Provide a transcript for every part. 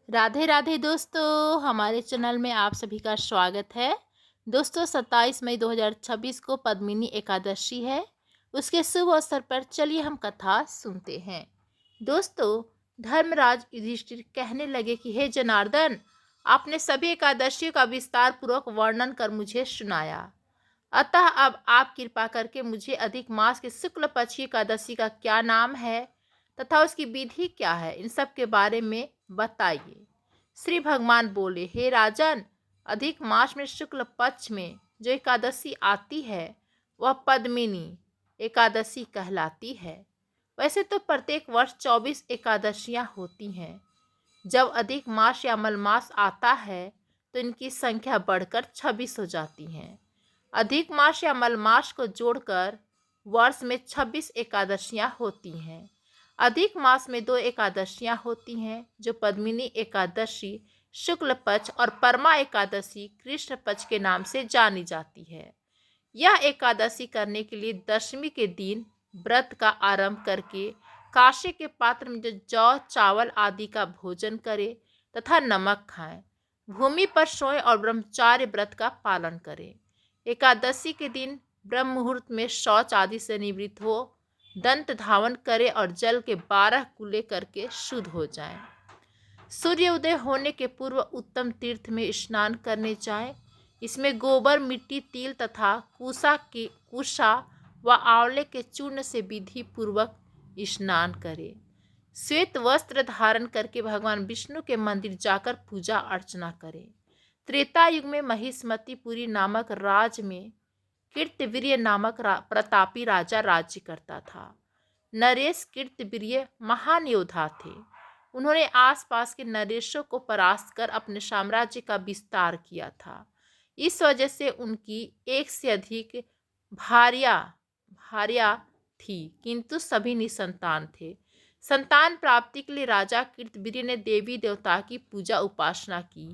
राधे राधे दोस्तों, हमारे चैनल में आप सभी का स्वागत है। दोस्तों 27 मई 2026 को पद्मिनी एकादशी है। उसके शुभ अवसर पर चलिए हम कथा सुनते हैं। दोस्तों, धर्मराज युधिष्ठिर कहने लगे कि हे जनार्दन, आपने सभी एकादशियों का विस्तार पूर्वक वर्णन कर मुझे सुनाया। अतः अब आप कृपा करके मुझे अधिक मास के शुक्ल पक्ष की एकादशी का क्या नाम है तथा उसकी विधि क्या है, इन सब के बारे में बताइए। श्री भगवान बोले, हे राजन, अधिक मास में शुक्ल पक्ष में जो एकादशी आती है वह पद्मिनी एकादशी कहलाती है। वैसे तो प्रत्येक वर्ष 24 एकादशियां होती हैं। जब अधिक मास या मलमास आता है तो इनकी संख्या बढ़कर 26 हो जाती है। अधिक मास या मलमास को जोड़कर वर्ष में 26 एकादशियां होती हैं। अधिक मास में 2 एकादशियां होती हैं, जो पद्मिनी एकादशी शुक्ल पक्ष और परमा एकादशी कृष्ण पक्ष के नाम से जानी जाती है। यह एकादशी करने के लिए दशमी के दिन व्रत का आरंभ करके कांसे के पात्र में जो जौ चावल आदि का भोजन करें तथा नमक खाएं, भूमि पर सोएं और ब्रह्मचार्य व्रत का पालन करें। एकादशी के दिन ब्रह्म मुहूर्त में शौच आदि से निवृत्त हो दंत धावन करें और जल के 12 कुल्ले करके शुद्ध हो जाएं। सूर्य उदय होने के पूर्व उत्तम तीर्थ में स्नान करने जाएं। इसमें गोबर, मिट्टी, तिल तथा कुशा व आंवले के चूर्ण से विधि पूर्वक स्नान करें। श्वेत वस्त्र धारण करके भगवान विष्णु के मंदिर जाकर पूजा अर्चना करें। त्रेता युग में महिष्मतिपुरी नामक राज में कीर्तवीर्य नामक प्रतापी राजा राज्य करता था। नरेश कीर्तवीर्य महान योद्धा थे। उन्होंने आसपास के नरेशों को परास्त कर अपने साम्राज्य का विस्तार किया था। इस वजह से उनकी एक से अधिक भार्या थी, किंतु सभी निसंतान थे। संतान प्राप्ति के लिए राजा कीर्तवीर्य ने देवी देवता की पूजा उपासना की,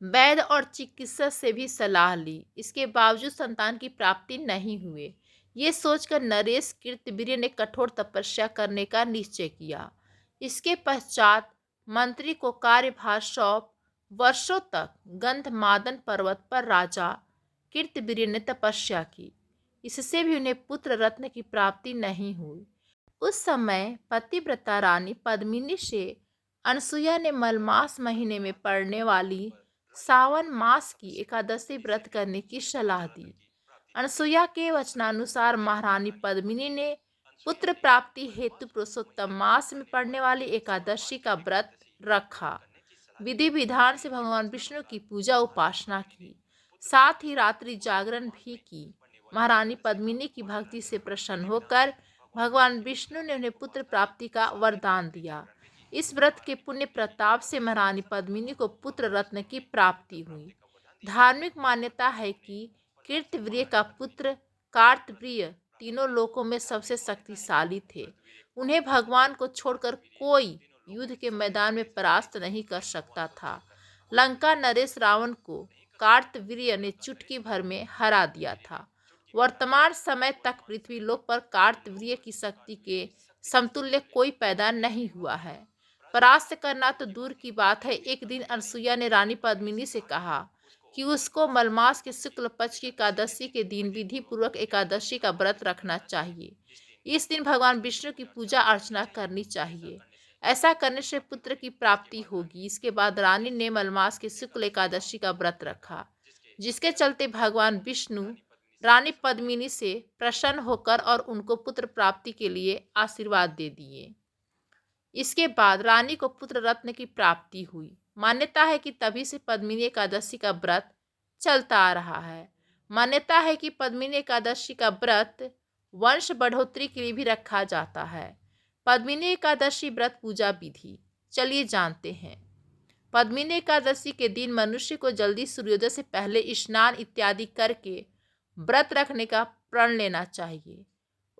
वैद्य और चिकित्सक से भी सलाह ली। इसके बावजूद संतान की प्राप्ति नहीं हुई। ये सोचकर नरेश कीर्तवीर्य ने कठोर तपस्या करने का निश्चय किया। इसके पश्चात मंत्री को कार्यभार सौंप वर्षों तक गंधमादन पर्वत पर राजा कीर्तवीर्य ने तपस्या की। इससे भी उन्हें पुत्र रत्न की प्राप्ति नहीं हुई। उस समय पतिव्रता रानी पद्मिनी से अनसुया ने मलमास महीने में पड़ने वाली सावन मास की एकादशी व्रत करने की सलाह दी। अनसुया के वचनानुसार महारानी पद्मिनी ने पुत्र प्राप्ति हेतु पुरुषोत्तम मास में पड़ने वाली एकादशी का व्रत रखा। विधि विधान से भगवान विष्णु की पूजा उपासना की, साथ ही रात्रि जागरण भी की। महारानी पद्मिनी की भक्ति से प्रसन्न होकर भगवान विष्णु ने उन्हें पुत्र प्राप्ति का वरदान दिया। इस व्रत के पुण्य प्रताप से महारानी पद्मिनी को पुत्र रत्न की प्राप्ति हुई। धार्मिक मान्यता है कि कीर्तवीर्य का पुत्र कार्तवीर्य तीनों लोकों में सबसे शक्तिशाली थे। उन्हें भगवान को छोड़कर कोई युद्ध के मैदान में परास्त नहीं कर सकता था। लंका नरेश रावण को कार्तवीर्य ने चुटकी भर में हरा दिया था। वर्तमान समय तक पृथ्वी लोक पर कार्तवीर्य की शक्ति के समतुल्य कोई पैदा नहीं हुआ है। परास्त करना तो दूर की बात है। एक दिन अनसुया ने रानी पद्मिनी से कहा कि उसको मलमास के शुक्ल पक्ष की एकादशी के दिन विधि पूर्वक एकादशी का व्रत रखना चाहिए। इस दिन भगवान विष्णु की पूजा अर्चना करनी चाहिए। ऐसा करने से पुत्र की प्राप्ति होगी। इसके बाद रानी ने मलमास के शुक्ल एकादशी का व्रत रखा, जिसके चलते भगवान विष्णु रानी पद्मिनी से प्रसन्न होकर और उनको पुत्र प्राप्ति के लिए आशीर्वाद दे दिए। इसके बाद रानी को पुत्र रत्न की प्राप्ति हुई। मान्यता है कि तभी से पद्मिनी एकादशी का व्रत चलता आ रहा है। मान्यता है कि पद्मिनी एकादशी का व्रत वंश बढ़ोतरी के लिए भी रखा जाता है। पद्मिनी एकादशी व्रत पूजा विधि चलिए जानते हैं। पद्मिनी एकादशी के दिन मनुष्य को जल्दी सूर्योदय से पहले स्नान इत्यादि करके व्रत रखने का प्रण लेना चाहिए।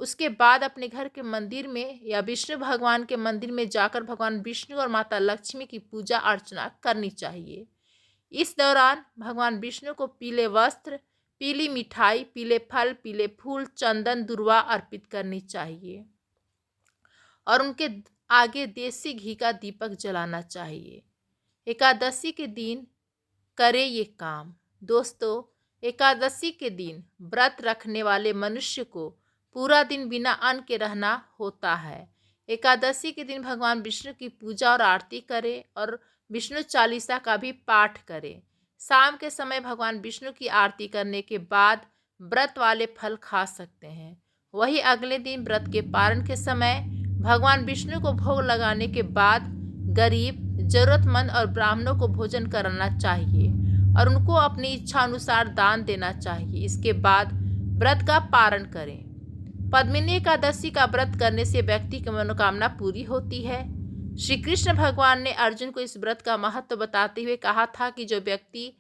उसके बाद अपने घर के मंदिर में या विष्णु भगवान के मंदिर में जाकर भगवान विष्णु और माता लक्ष्मी की पूजा अर्चना करनी चाहिए। इस दौरान भगवान विष्णु को पीले वस्त्र, पीली मिठाई, पीले फल, पीले फूल, चंदन, दुर्वा अर्पित करनी चाहिए और उनके आगे देसी घी का दीपक जलाना चाहिए। एकादशी के दिन करे ये काम। दोस्तों, एकादशी के दिन व्रत रखने वाले मनुष्य को पूरा दिन बिना अन्न के रहना होता है। एकादशी के दिन भगवान विष्णु की पूजा और आरती करें और विष्णु चालीसा का भी पाठ करें। शाम के समय भगवान विष्णु की आरती करने के बाद व्रत वाले फल खा सकते हैं। वही अगले दिन व्रत के पारण के समय भगवान विष्णु को भोग लगाने के बाद गरीब, जरूरतमंद और ब्राह्मणों को भोजन कराना चाहिए और उनको अपनी इच्छा अनुसार दान देना चाहिए। इसके बाद व्रत का पारण करें। पद्मिनी एकादशी का व्रत करने से व्यक्ति की मनोकामना पूरी होती है। श्री कृष्ण भगवान ने अर्जुन को इस व्रत का महत्व बताते हुए कहा था कि जो व्यक्ति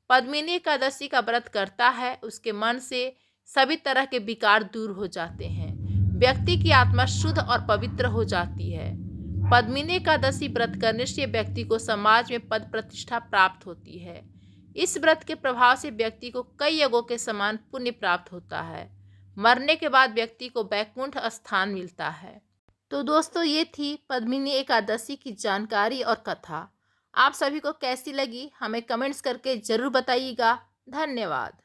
पद्मिनी एकादशी का व्रत करता है उसके मन से सभी तरह के विकार दूर हो जाते हैं। व्यक्ति की आत्मा शुद्ध और पवित्र हो जाती है। पद्मिनी एकादशी व्रत करने से व्यक्ति को समाज में पद प्रतिष्ठा प्राप्त होती है। इस व्रत के प्रभाव से व्यक्ति को कई यज्ञों के समान पुण्य प्राप्त होता है। मरने के बाद व्यक्ति को वैकुंठ स्थान मिलता है। तो दोस्तों, ये थी पद्मिनी एकादशी की जानकारी और कथा। आप सभी को कैसी लगी हमें कमेंट्स करके जरूर बताइएगा। धन्यवाद।